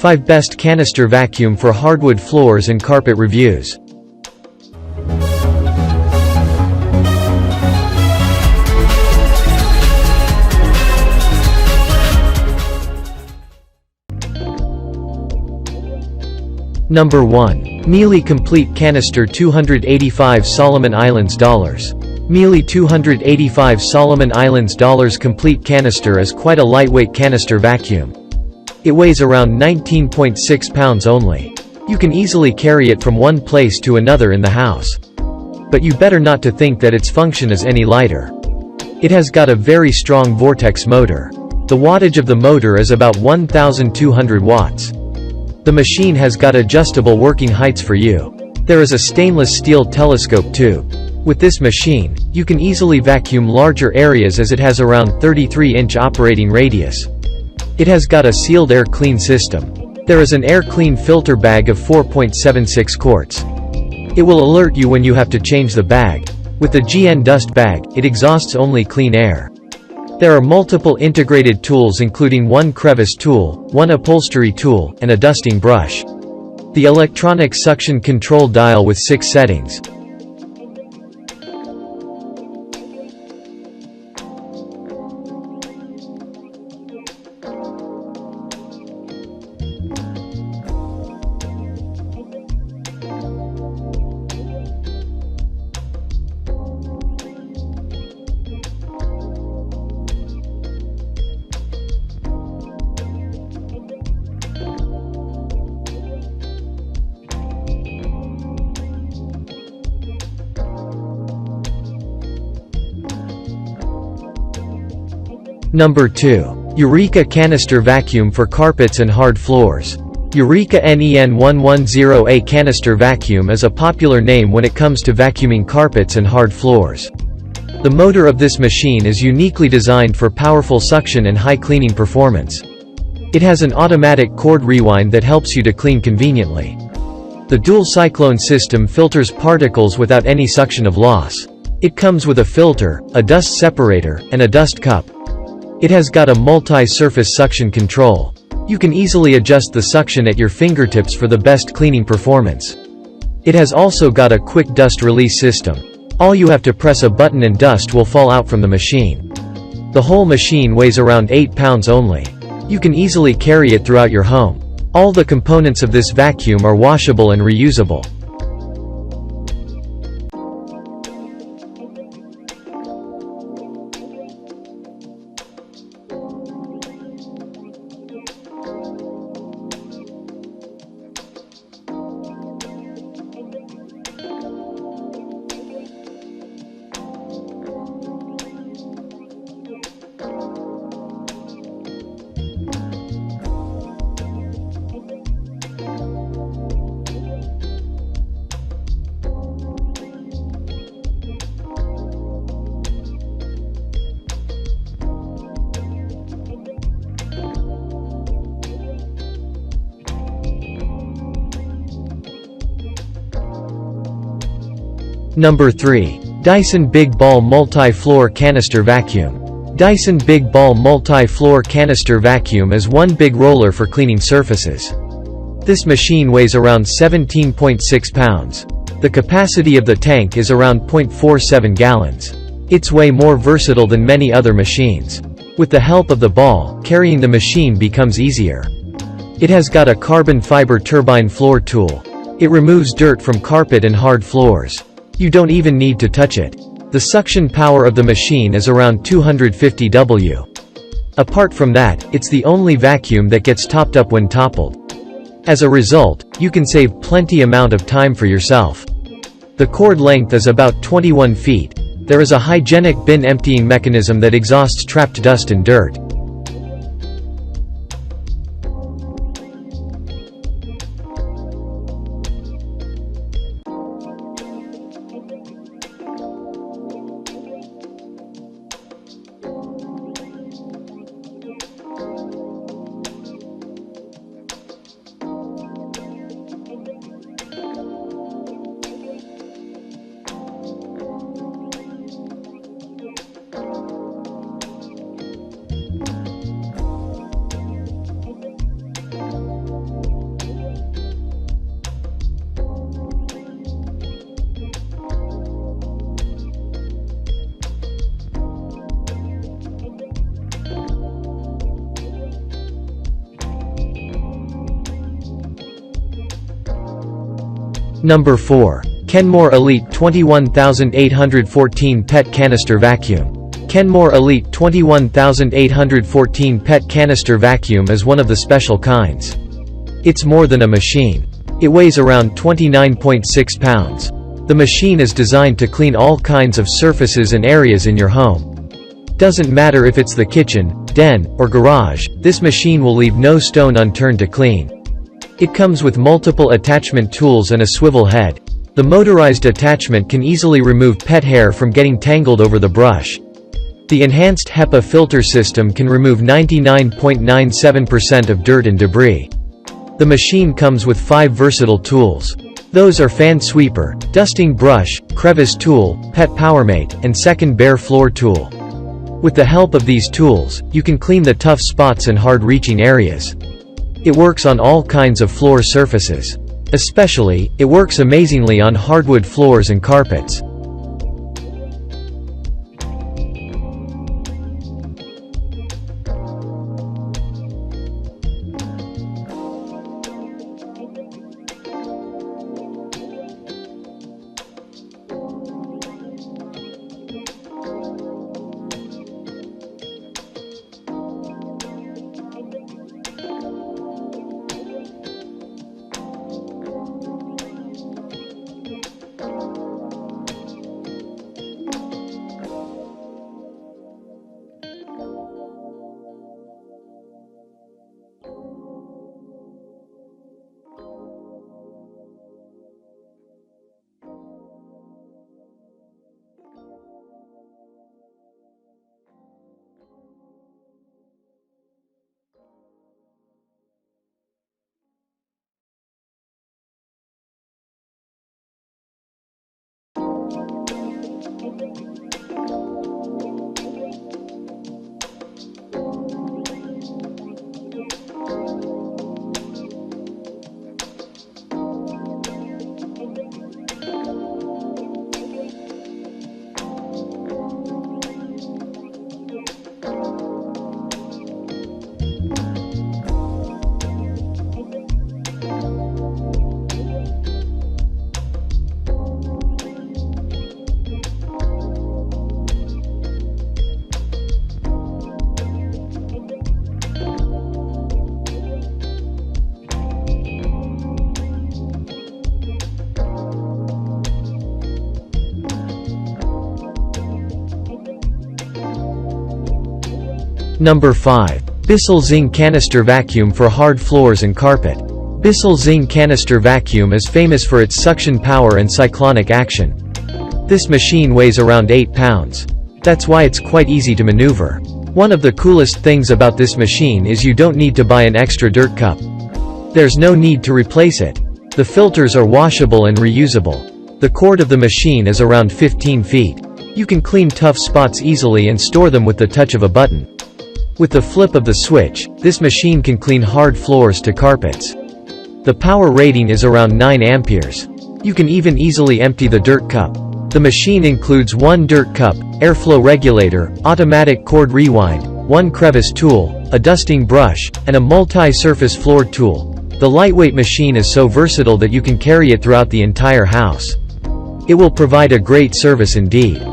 5 Best Canister Vacuum for Hardwood Floors and Carpet Reviews. Number 1. Miele Complete Canister 285 Solomon Islands dollars. Miele 285 Solomon Islands dollars Complete Canister is quite a lightweight canister vacuum. It weighs around 19.6 pounds only. You can easily carry it from one place to another in the house. But you better not to think that its function is any lighter. It has got a very strong vortex motor. The wattage of the motor is about 1,200 watts. The machine has got adjustable working heights for you. There is a stainless steel telescope tube. With this machine, you can easily vacuum larger areas as it has around 33-inch operating radius. It has got a sealed air clean system. There is an air clean filter bag of 4.76 quarts. It will alert you when you have to change the bag. With the GN dust bag, it exhausts only clean air. There are multiple integrated tools including one crevice tool, one upholstery tool, and a dusting brush. The electronic suction control dial with 6 settings. Number 2. Eureka Canister Vacuum for Carpets and Hard Floors. Eureka NEN110A Canister Vacuum is a popular name when it comes to vacuuming carpets and hard floors. The motor of this machine is uniquely designed for powerful suction and high cleaning performance. It has an automatic cord rewind that helps you to clean conveniently. The dual cyclone system filters particles without any suction of loss. It comes with a filter, a dust separator, and a dust cup. It has got a multi-surface suction control. You can easily adjust the suction at your fingertips for the best cleaning performance. It has also got a quick dust release system. All you have to press a button and dust will fall out from the machine. The whole machine weighs around 8 pounds only. You can easily carry it throughout your home. All the components of this vacuum are washable and reusable. Number 3. Dyson Big Ball Multi-Floor Canister Vacuum. Dyson Big Ball Multi-Floor Canister Vacuum is one big roller for cleaning surfaces. This machine weighs around 17.6 pounds. The capacity of the tank is around 0.47 gallons. It's way more versatile than many other machines. With the help of the ball, carrying the machine becomes easier. It has got a carbon fiber turbine floor tool. It removes dirt from carpet and hard floors. You don't even need to touch it. The suction power of the machine is around 250 W. Apart from that, it's the only vacuum that gets topped up when toppled. As a result, you can save plenty amount of time for yourself. The cord length is about 21 feet. There is a hygienic bin emptying mechanism that exhausts trapped dust and dirt. Number 4. Kenmore Elite 21814 PET Canister Vacuum. Kenmore Elite 21814 PET Canister Vacuum is one of the special kinds. It's more than a machine. It weighs around 29.6 pounds. The machine is designed to clean all kinds of surfaces and areas in your home. Doesn't matter if it's the kitchen, den, or garage, this machine will leave no stone unturned to clean. It comes with multiple attachment tools and a swivel head. The motorized attachment can easily remove pet hair from getting tangled over the brush. The enhanced HEPA filter system can remove 99.97% of dirt and debris. The machine comes with 5 versatile tools. Those are fan sweeper, dusting brush, crevice tool, pet powermate, and second bare floor tool. With the help of these tools, you can clean the tough spots and hard-reaching areas. It works on all kinds of floor surfaces. Especially, it works amazingly on hardwood floors and carpets. Number 5. Bissell Zing Canister Vacuum for Hard Floors and Carpet. Bissell Zing Canister Vacuum is famous for its suction power and cyclonic action. This machine weighs around 8 pounds. That's why it's quite easy to maneuver. One of the coolest things about this machine is you don't need to buy an extra dirt cup. There's no need to replace it. The filters are washable and reusable. The cord of the machine is around 15 feet. You can clean tough spots easily and store them with the touch of a button. With the flip of the switch, this machine can clean hard floors to carpets. The power rating is around 9 amperes. You can even easily empty the dirt cup. The machine includes 1 dirt cup, airflow regulator, automatic cord rewind, 1 crevice tool, a dusting brush, and a multi-surface floor tool. The lightweight machine is so versatile that you can carry it throughout the entire house. It will provide a great service indeed.